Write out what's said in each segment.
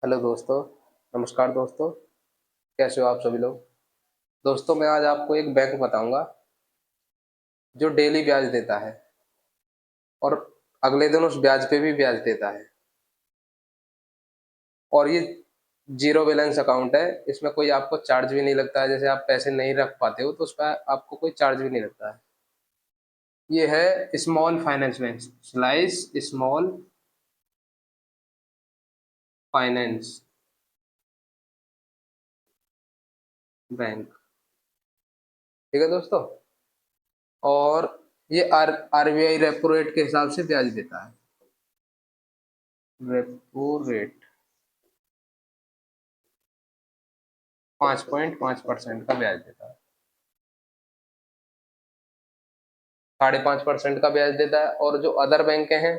Hello दोस्तों। नमस्कार दोस्तों। कैसे हो आप सभी लोग। दोस्तों मैं आज आपको एक बैंक बताऊंगा जो डेली ब्याज देता है और अगले दिन उस ब्याज पे भी ब्याज देता है। और ये जीरो बैलेंस अकाउंट है। इसमें कोई आपको चार्ज भी नहीं लगता है। जैसे आप पैसे नहीं रख पाते हो तो उस पर आपको कोई चार्ज भी नहीं लगता है। ये है small finance bank, slice small finance bank. ठीक है दोस्तों। और ये आरबीआई रेपो रेट के हिसाब से ब्याज देता है। रेपो रेट 5.5% का ब्याज देता है। 5.5% का ब्याज देता है और जो अदर बैंक हैं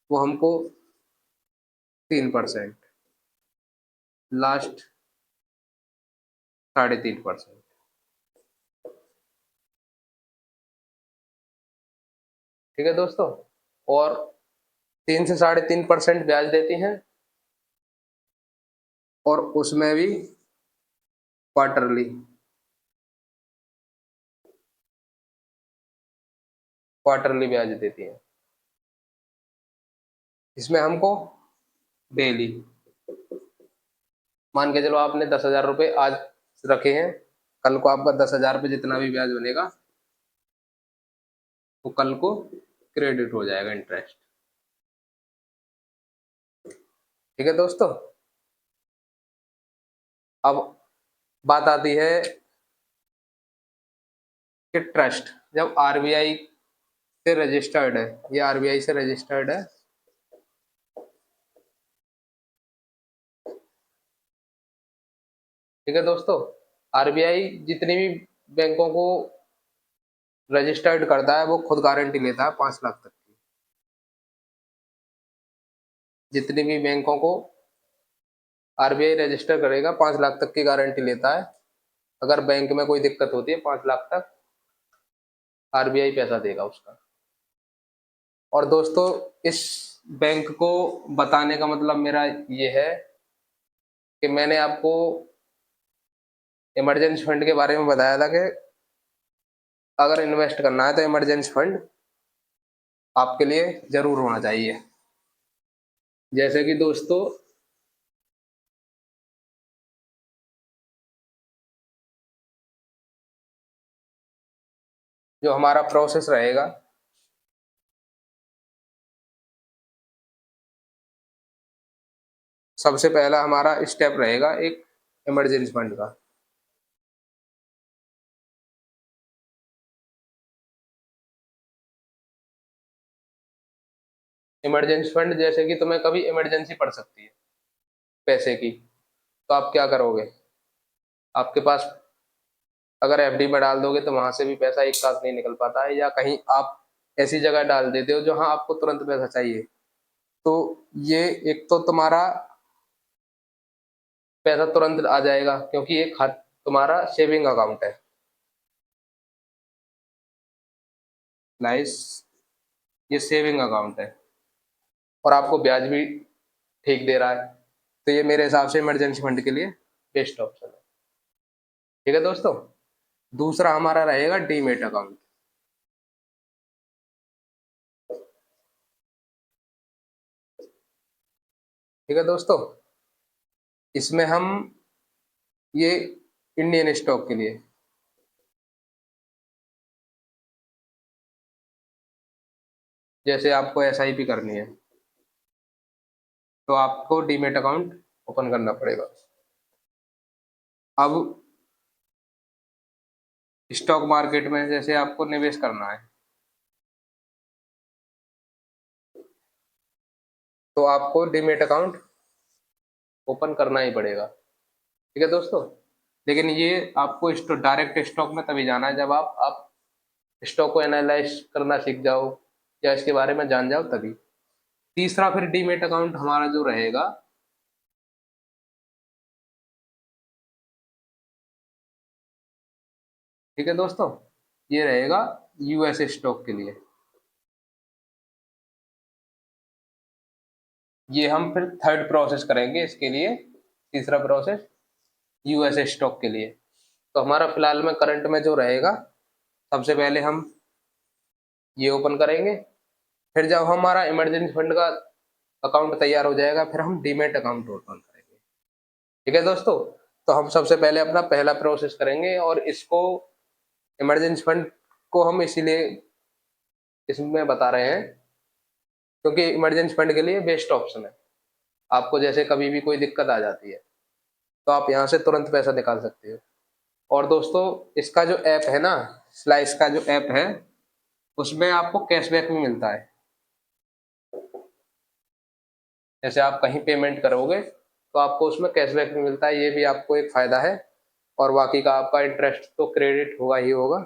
वो हमको 3%, लास्ट 3.5%। ठीक है दोस्तों। और 3 से 3.5% ब्याज देती हैं और उसमें भी क्वार्टरली क्वार्टरली ब्याज देती हैं। इसमें हमको डेली मान के चलो आपने 10,000 रुपये आज रखे हैं, कल को आपका 10,000 पे जितना भी ब्याज बनेगा वो कल को क्रेडिट हो जाएगा इंटरेस्ट। ठीक है दोस्तों। अब बात आती है कि ट्रस्ट जब आरबीआई से रजिस्टर्ड है, ये आरबीआई से रजिस्टर्ड है। ठीक है दोस्तों। आरबीआई जितनी भी बैंकों को रजिस्टर्ड करता है वो खुद गारंटी लेता है 5 लाख तक की। जितनी भी बैंकों को आरबीआई रजिस्टर करेगा 5 लाख तक की गारंटी लेता है। अगर बैंक में कोई दिक्कत होती है 5 लाख तक आरबीआई पैसा देगा उसका। और दोस्तों इस बैंक को बताने का मतलब मेरा ये है कि मैंने आपको इमरजेंसी फंड के बारे में बताया था कि अगर इन्वेस्ट करना है तो इमरजेंसी फंड आपके लिए जरूर होना चाहिए। जैसे कि दोस्तों जो हमारा प्रोसेस रहेगा, सबसे पहला हमारा स्टेप रहेगा एक इमरजेंसी फंड का। इमरजेंसी फंड जैसे कि तुम्हें कभी इमरजेंसी पड़ सकती है पैसे की, तो आप क्या करोगे। आपके पास अगर एफडी में डाल दोगे तो वहां से भी पैसा एक साथ नहीं निकल पाता है, या कहीं आप ऐसी जगह डाल देते हो जहां आपको तुरंत पैसा चाहिए, तो ये एक तो तुम्हारा पैसा तुरंत आ जाएगा क्योंकि ये खात तुम्हारा सेविंग अकाउंट है। नाइस। ये सेविंग अकाउंट है और आपको ब्याज भी ठीक दे रहा है, तो ये मेरे हिसाब से इमरजेंसी फंड के लिए बेस्ट ऑप्शन है। ठीक है दोस्तों। दूसरा हमारा रहेगा डीमेट अकाउंट। ठीक है दोस्तों। इसमें हम ये इंडियन स्टॉक के लिए, जैसे आपको एसआईपी करनी है तो आपको डीमेट अकाउंट ओपन करना पड़ेगा। अब स्टॉक मार्केट में जैसे आपको निवेश करना है तो आपको डीमेट अकाउंट ओपन करना ही पड़ेगा। ठीक है दोस्तों। लेकिन ये आपको डायरेक्ट स्टॉक में तभी जाना है जब आप स्टॉक को एनालाइज करना सीख जाओ या इसके बारे में जान जाओ तभी। तीसरा फिर डीमेट अकाउंट हमारा जो रहेगा, ठीक है दोस्तों, ये रहेगा यूएस स्टॉक के लिए। ये हम फिर थर्ड प्रोसेस करेंगे इसके लिए, तीसरा प्रोसेस यूएसए स्टॉक के लिए। तो हमारा फिलहाल में करंट में जो रहेगा, सबसे पहले हम ये ओपन करेंगे, फिर जब हमारा इमरजेंसी फंड का अकाउंट तैयार हो जाएगा फिर हम डीमैट अकाउंट ओपन करेंगे। ठीक है दोस्तों, तो हम सबसे पहले अपना पहला प्रोसेस करेंगे और इसको इमरजेंसी फंड को हम इसीलिए इसमें बता रहे हैं क्योंकि इमरजेंसी फंड के लिए बेस्ट ऑप्शन है। आपको जैसे कभी भी कोई दिक्कत आ जाती है तो आप यहाँ से तुरंत पैसा निकाल सकते हो। और दोस्तों इसका जो ऐप है ना, स्लाइस का जो ऐप है, उसमें आपको कैशबैक भी मिलता है। जैसे आप कहीं पेमेंट करोगे तो आपको उसमें कैशबैक भी मिलता है, ये भी आपको एक फायदा है। और बाकी का आपका इंटरेस्ट तो क्रेडिट होगा ही होगा।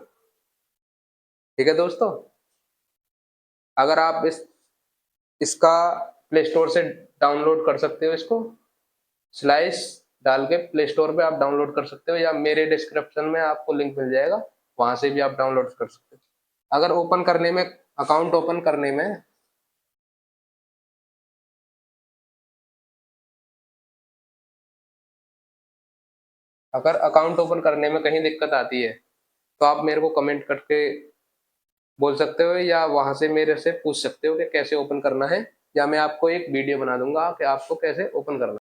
ठीक है दोस्तों, अगर आप इसका प्ले स्टोर से डाउनलोड कर सकते हो, इसको स्लाइस डाल के प्ले स्टोर पे आप डाउनलोड कर सकते हो, या मेरे डिस्क्रिप्शन में आपको लिंक मिल जाएगा, वहां से भी आप डाउनलोड कर सकते हो। अगर ओपन करने में, अकाउंट ओपन करने में अगर अकाउंट ओपन करने में कहीं दिक्कत आती है तो आप मेरे को कमेंट करके बोल सकते हो, या वहां से मेरे से पूछ सकते हो कि कैसे ओपन करना है, या मैं आपको एक वीडियो बना दूंगा कि आपको कैसे ओपन करना है।